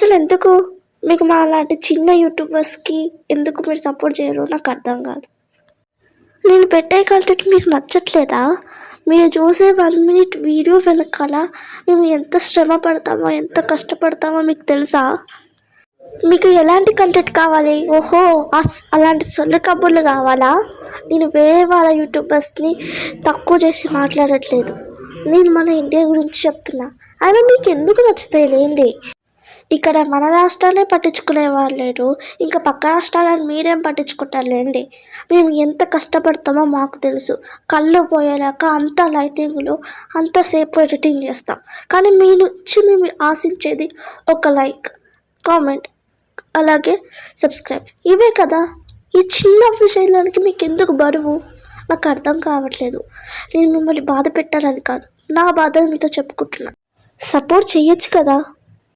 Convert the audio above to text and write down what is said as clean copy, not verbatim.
అసలు ఎందుకు మీకు మా లాంటి చిన్న యూట్యూబర్స్కి ఎందుకు మీరు సపోర్ట్ చేయరు నాకు అర్థం కాదు. నేను పెట్టే కంటెంట్ మీకు నచ్చట్లేదా? మీరు చూసే 1 minute వీడియో వెనకాల మేము ఎంత శ్రమ పడతామో ఎంత కష్టపడతామో మీకు తెలుసా? మీకు ఎలాంటి కంటెంట్ కావాలి? ఓహో అలాంటి సొల్లు కబుర్లు కావాలా? నేను వేరే వాళ్ళ యూట్యూబర్స్ని తక్కువ చేసి మాట్లాడట్లేదు. నేను మన ఇండియా గురించి చెప్తున్నా. అయినా మీకు ఎందుకు నచ్చుతాయి లేండి. ఇక్కడ మన రాష్ట్రాలే పట్టించుకునే వాళ్ళు లేరు, ఇంకా పక్క రాష్ట్రాలను మీరేం పట్టించుకుంటారు లేండి. మేము ఎంత కష్టపడతామో మాకు తెలుసు. కళ్ళు పోయేలాక అంత లైటింగ్లో అంతసేపు ఎడిటింగ్ చేస్తాం. కానీ మీ నుంచి మేము ఆశించేది ఒక లైక్, కామెంట్, అలాగే సబ్స్క్రైబ్. ఇవే కదా. ఈ చిన్న విషయాలకి మీకు ఎందుకు బరువు? నాకు అర్థం కావట్లేదు. నేను మిమ్మల్ని బాధ పెట్టాలని కాదు, నా బాధను మీతో చెప్పుకుంటున్నా. సపోర్ట్ చేయొచ్చు కదా.